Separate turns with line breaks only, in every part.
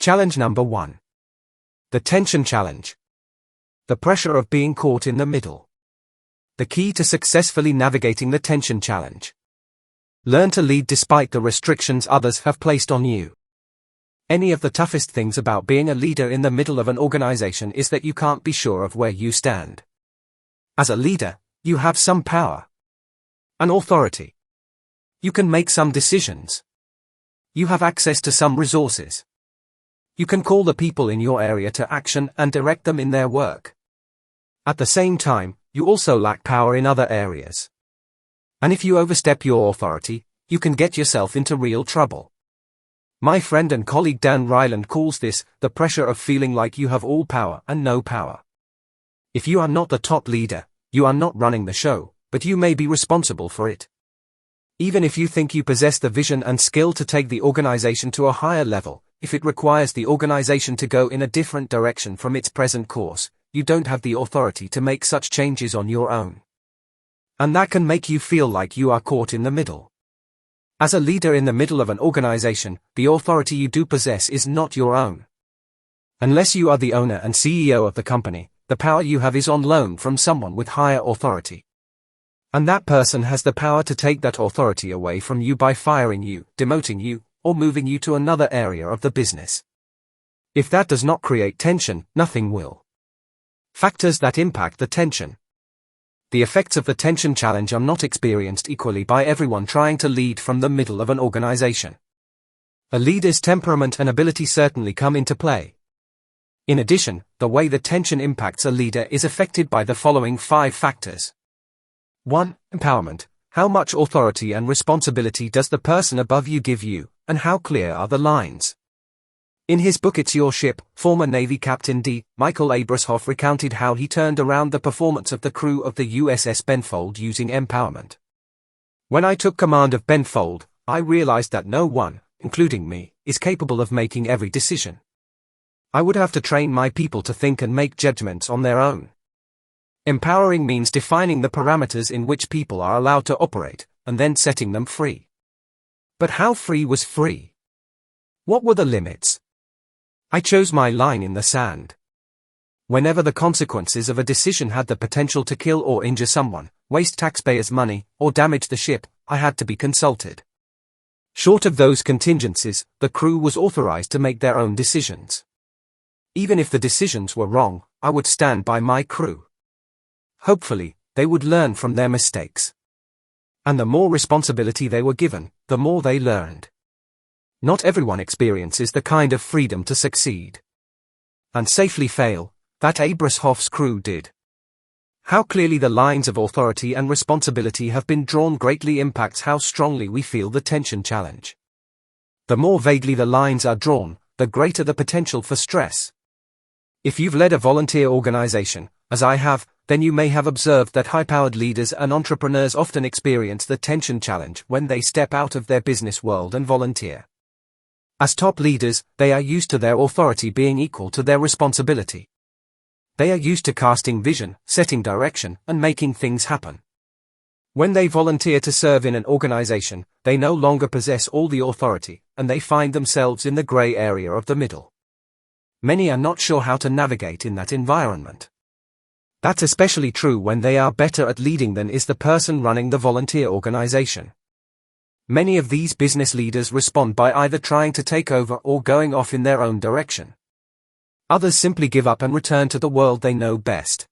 Challenge number 1. The tension challenge. The pressure of being caught in the middle. The key to successfully navigating the tension challenge. Learn to lead despite the restrictions others have placed on you. Any of the toughest things about being a leader in the middle of an organization is that you can't be sure of where you stand. As a leader, you have some power. An authority. You can make some decisions. You have access to some resources. You can call the people in your area to action and direct them in their work. At the same time, you also lack power in other areas. And if you overstep your authority, you can get yourself into real trouble. My friend and colleague Dan Ryland calls this the pressure of feeling like you have all power and no power. If you are not the top leader, you are not running the show, but you may be responsible for it. Even if you think you possess the vision and skill to take the organization to a higher level, if it requires the organization to go in a different direction from its present course, you don't have the authority to make such changes on your own. And that can make you feel like you are caught in the middle. As a leader in the middle of an organization, the authority you do possess is not your own. Unless you are the owner and CEO of the company, the power you have is on loan from someone with higher authority. And that person has the power to take that authority away from you by firing you, demoting you, or moving you to another area of the business. If that does not create tension, nothing will. Factors that impact the tension. The effects of the tension challenge are not experienced equally by everyone trying to lead from the middle of an organization. A leader's temperament and ability certainly come into play. In addition, the way the tension impacts a leader is affected by the following 5 factors. 1. Empowerment. How much authority and responsibility does the person above you give you, and how clear are the lines? In his book It's Your Ship, former Navy Captain D. Michael Abrashoff recounted how he turned around the performance of the crew of the USS Benfold using empowerment. When I took command of Benfold, I realized that no one, including me, is capable of making every decision. I would have to train my people to think and make judgments on their own. Empowering means defining the parameters in which people are allowed to operate, and then setting them free. But how free was free? What were the limits? I chose my line in the sand. Whenever the consequences of a decision had the potential to kill or injure someone, waste taxpayers' money, or damage the ship, I had to be consulted. Short of those contingencies, the crew was authorized to make their own decisions. Even if the decisions were wrong, I would stand by my crew. Hopefully, they would learn from their mistakes. And the more responsibility they were given, the more they learned. Not everyone experiences the kind of freedom to succeed and safely fail that Abrashoff's crew did. How clearly the lines of authority and responsibility have been drawn greatly impacts how strongly we feel the tension challenge. The more vaguely the lines are drawn, the greater the potential for stress. If you've led a volunteer organization, as I have, then you may have observed that high-powered leaders and entrepreneurs often experience the tension challenge when they step out of their business world and volunteer. As top leaders, they are used to their authority being equal to their responsibility. They are used to casting vision, setting direction, and making things happen. When they volunteer to serve in an organization, they no longer possess all the authority, and they find themselves in the gray area of the middle. Many are not sure how to navigate in that environment. That's especially true when they are better at leading than is the person running the volunteer organization. Many of these business leaders respond by either trying to take over or going off in their own direction. Others simply give up and return to the world they know best.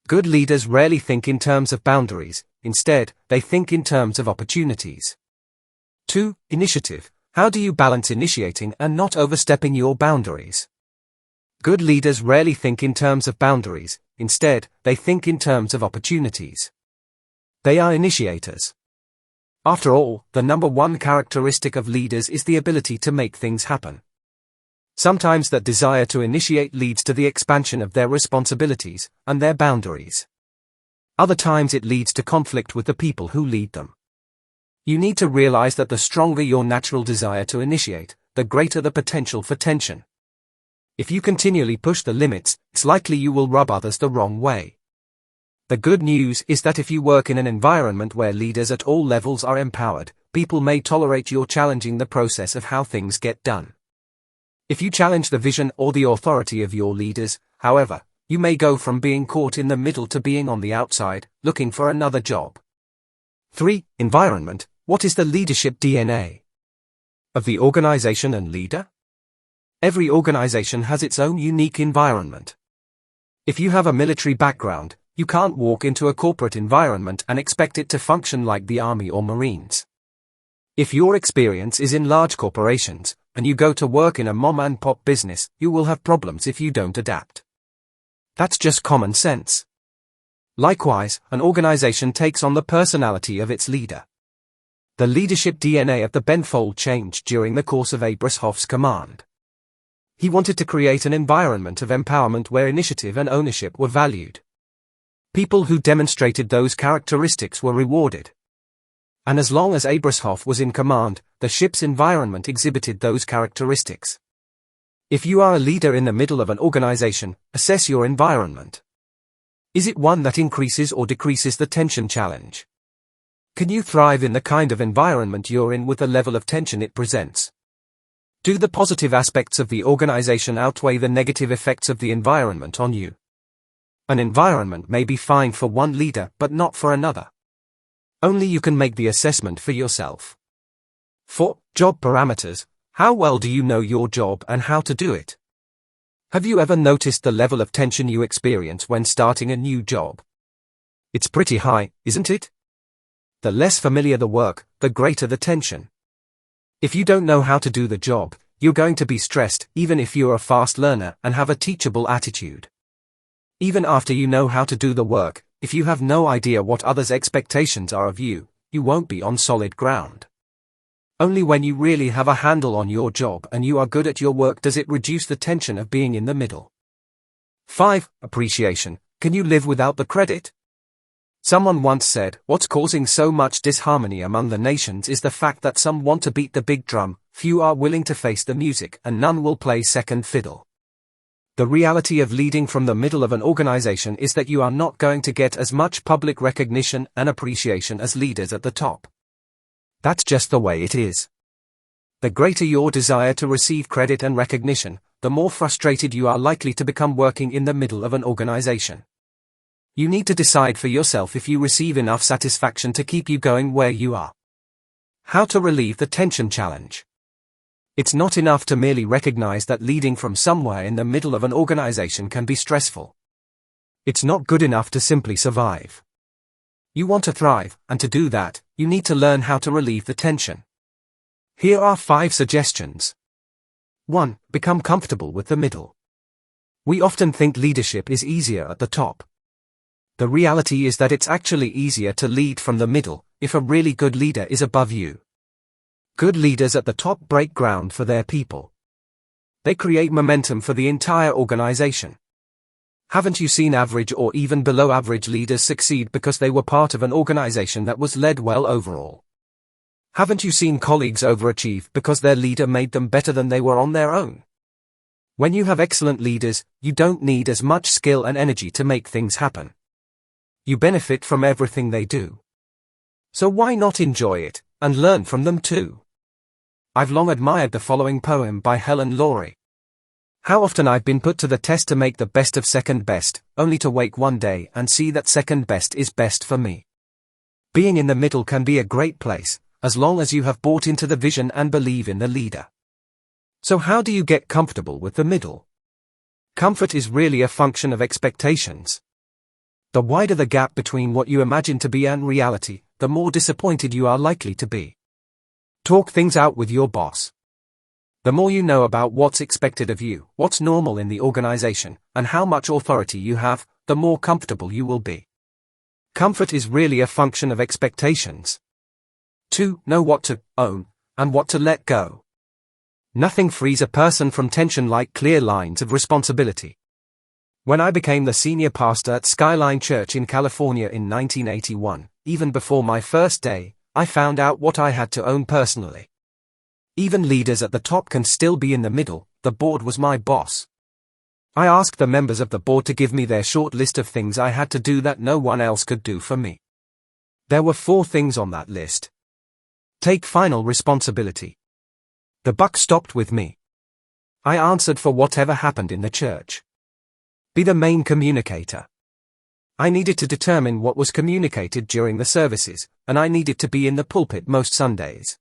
Good leaders rarely think in terms of boundaries, instead, they think in terms of opportunities. 2. Initiative. How do you balance initiating and not overstepping your boundaries? Good leaders rarely think in terms of boundaries, instead, they think in terms of opportunities. They are initiators. After all, the number one characteristic of leaders is the ability to make things happen. Sometimes that desire to initiate leads to the expansion of their responsibilities and their boundaries. Other times it leads to conflict with the people who lead them. You need to realize that the stronger your natural desire to initiate, the greater the potential for tension. If you continually push the limits, it's likely you will rub others the wrong way. The good news is that if you work in an environment where leaders at all levels are empowered, people may tolerate your challenging the process of how things get done. If you challenge the vision or the authority of your leaders, however, you may go from being caught in the middle to being on the outside, looking for another job. 3. Environment. What is the leadership DNA of the organization and leader? Every organization has its own unique environment. If you have a military background, you can't walk into a corporate environment and expect it to function like the Army or Marines. If your experience is in large corporations, and you go to work in a mom-and-pop business, you will have problems if you don't adapt. That's just common sense. Likewise, an organization takes on the personality of its leader. The leadership DNA of the Benfold changed during the course of Abrashoff's command. He wanted to create an environment of empowerment where initiative and ownership were valued. People who demonstrated those characteristics were rewarded. And as long as Abrashoff was in command, the ship's environment exhibited those characteristics. If you are a leader in the middle of an organization, assess your environment. Is it one that increases or decreases the tension challenge? Can you thrive in the kind of environment you're in with the level of tension it presents? Do the positive aspects of the organization outweigh the negative effects of the environment on you? An environment may be fine for one leader but not for another. Only you can make the assessment for yourself. 4. Job parameters. How well do you know your job and how to do it? Have you ever noticed the level of tension you experience when starting a new job? It's pretty high, isn't it? The less familiar the work, the greater the tension. If you don't know how to do the job, you're going to be stressed, even if you're a fast learner and have a teachable attitude. Even after you know how to do the work, if you have no idea what others' expectations are of you, you won't be on solid ground. Only when you really have a handle on your job and you are good at your work does it reduce the tension of being in the middle. 5. Appreciation. Can you live without the credit? Someone once said, what's causing so much disharmony among the nations is the fact that some want to beat the big drum, few are willing to face the music, and none will play second fiddle. The reality of leading from the middle of an organization is that you are not going to get as much public recognition and appreciation as leaders at the top. That's just the way it is. The greater your desire to receive credit and recognition, the more frustrated you are likely to become working in the middle of an organization. You need to decide for yourself if you receive enough satisfaction to keep you going where you are. How to relieve the tension challenge. It's not enough to merely recognize that leading from somewhere in the middle of an organization can be stressful. It's not good enough to simply survive. You want to thrive, and to do that, you need to learn how to relieve the tension. Here are 5 suggestions. 1. Become comfortable with the middle. We often think leadership is easier at the top. The reality is that it's actually easier to lead from the middle, if a really good leader is above you. Good leaders at the top break ground for their people. They create momentum for the entire organization. Haven't you seen average or even below average leaders succeed because they were part of an organization that was led well overall? Haven't you seen colleagues overachieve because their leader made them better than they were on their own? When you have excellent leaders, you don't need as much skill and energy to make things happen. You benefit from everything they do. So why not enjoy it, and learn from them too? I've long admired the following poem by Helen Laurie. How often I've been put to the test to make the best of second best, only to wake one day and see that second best is best for me. Being in the middle can be a great place, as long as you have bought into the vision and believe in the leader. So how do you get comfortable with the middle? Comfort is really a function of expectations. The wider the gap between what you imagine to be and reality, the more disappointed you are likely to be. Talk things out with your boss. The more you know about what's expected of you, what's normal in the organization, and how much authority you have, the more comfortable you will be. Comfort is really a function of expectations. 2. Know what to own, and what to let go. Nothing frees a person from tension like clear lines of responsibility. When I became the senior pastor at Skyline Church in California in 1981, even before my first day, I found out what I had to own personally. Even leaders at the top can still be in the middle. The board was my boss. I asked the members of the board to give me their short list of things I had to do that no one else could do for me. There were 4 things on that list. Take final responsibility. The buck stopped with me. I answered for whatever happened in the church. Be the main communicator. I needed to determine what was communicated during the services, and I needed to be in the pulpit most Sundays.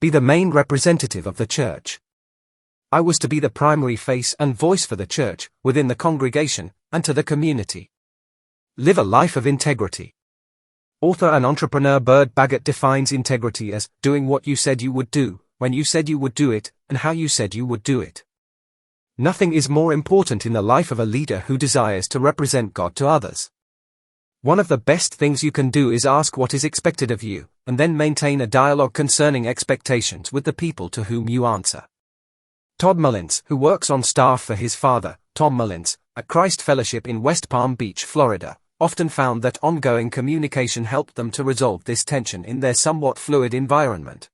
Be the main representative of the church. I was to be the primary face and voice for the church, within the congregation, and to the community. Live a life of integrity. Author and entrepreneur Burt Baggett defines integrity as doing what you said you would do, when you said you would do it, and how you said you would do it. Nothing is more important in the life of a leader who desires to represent God to others. One of the best things you can do is ask what is expected of you, and then maintain a dialogue concerning expectations with the people to whom you answer. Todd Mullins, who works on staff for his father, Tom Mullins, at Christ Fellowship in West Palm Beach, Florida, often found that ongoing communication helped them to resolve this tension in their somewhat fluid environment.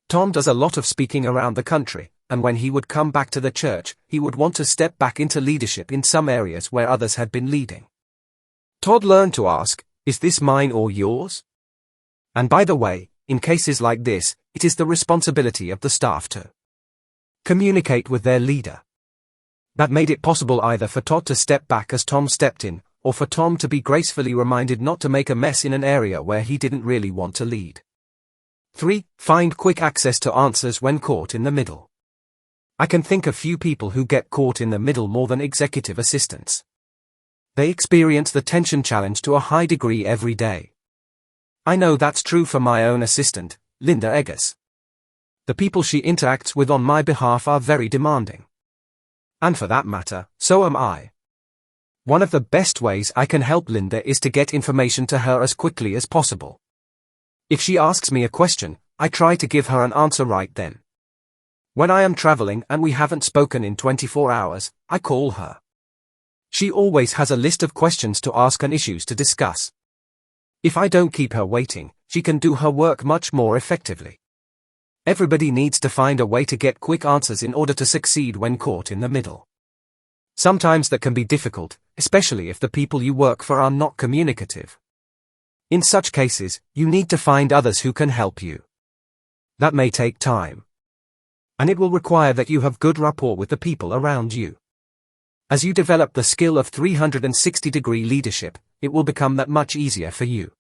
Tom does a lot of speaking around the country, and when he would come back to the church, he would want to step back into leadership in some areas where others had been leading. Todd learned to ask, "Is this mine or yours?" And by the way, in cases like this, it is the responsibility of the staff to communicate with their leader. That made it possible either for Todd to step back as Tom stepped in, or for Tom to be gracefully reminded not to make a mess in an area where he didn't really want to lead. 3. Find quick access to answers when caught in the middle. I can think of few people who get caught in the middle more than executive assistants. They experience the tension challenge to a high degree every day. I know that's true for my own assistant, Linda Eggers. The people she interacts with on my behalf are very demanding. And for that matter, so am I. One of the best ways I can help Linda is to get information to her as quickly as possible. If she asks me a question, I try to give her an answer right then. When I am traveling and we haven't spoken in 24 hours, I call her. She always has a list of questions to ask and issues to discuss. If I don't keep her waiting, she can do her work much more effectively. Everybody needs to find a way to get quick answers in order to succeed when caught in the middle. Sometimes that can be difficult, especially if the people you work for are not communicative. In such cases, you need to find others who can help you. That may take time. And it will require that you have good rapport with the people around you. As you develop the skill of 360-degree leadership, it will become that much easier for you.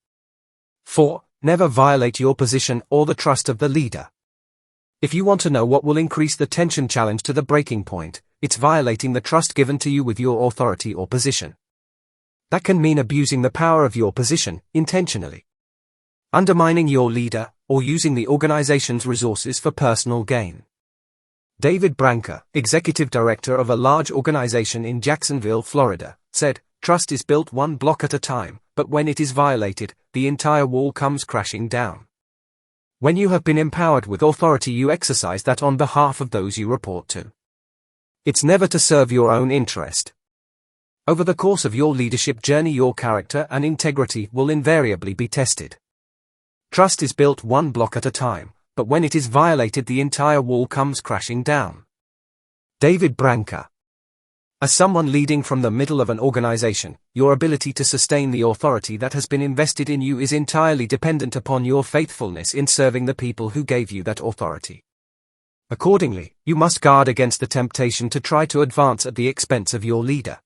4. Never violate your position or the trust of the leader. If you want to know what will increase the tension challenge to the breaking point, it's violating the trust given to you with your authority or position. That can mean abusing the power of your position, intentionally. Undermining your leader, or using the organization's resources for personal gain. David Branca, executive director of a large organization in Jacksonville, Florida, said, "Trust is built one block at a time, but when it is violated, the entire wall comes crashing down." When you have been empowered with authority, you exercise that on behalf of those you report to. It's never to serve your own interest. Over the course of your leadership journey, your character and integrity will invariably be tested. Trust is built one block at a time, but when it is violated, the entire wall comes crashing down. David Branca. As someone leading from the middle of an organization, your ability to sustain the authority that has been invested in you is entirely dependent upon your faithfulness in serving the people who gave you that authority. Accordingly, you must guard against the temptation to try to advance at the expense of your leader.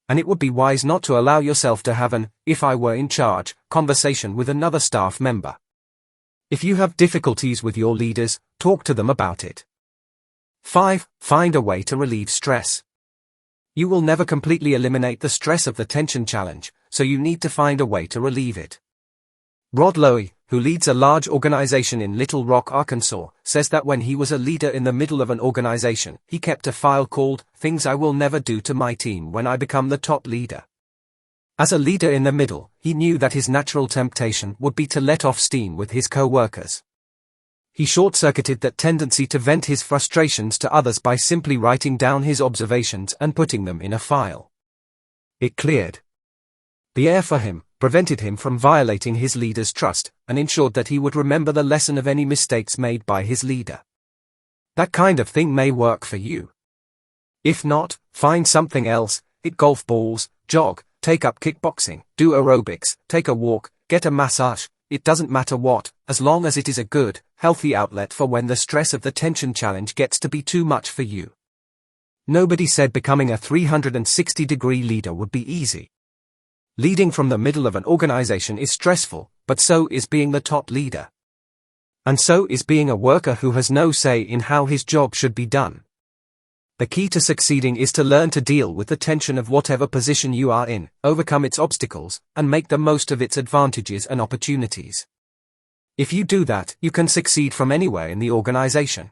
And it would be wise not to allow yourself to have an "if I were in charge" conversation with another staff member. If you have difficulties with your leaders, talk to them about it. 5. Find a way to relieve stress. You will never completely eliminate the stress of the tension challenge, so you need to find a way to relieve it. Rod Lowy, who leads a large organization in Little Rock, Arkansas, says that when he was a leader in the middle of an organization, he kept a file called "Things I Will Never Do to My Team When I Become the Top Leader." As a leader in the middle, he knew that his natural temptation would be to let off steam with his co-workers. He short-circuited that tendency to vent his frustrations to others by simply writing down his observations and putting them in a file. It cleared the air for him, prevented him from violating his leader's trust, and ensured that he would remember the lesson of any mistakes made by his leader. That kind of thing may work for you. If not, find something else: hit golf balls, jog, take up kickboxing, do aerobics, take a walk, get a massage. it doesn't matter what, as long as it is a good, healthy outlet for when the stress of the tension challenge gets to be too much for you. Nobody said becoming a 360-degree leader would be easy. Leading from the middle of an organization is stressful, but so is being the top leader. And so is being a worker who has no say in how his job should be done. The key to succeeding is to learn to deal with the tension of whatever position you are in, overcome its obstacles, and make the most of its advantages and opportunities. If you do that, you can succeed from anywhere in the organization.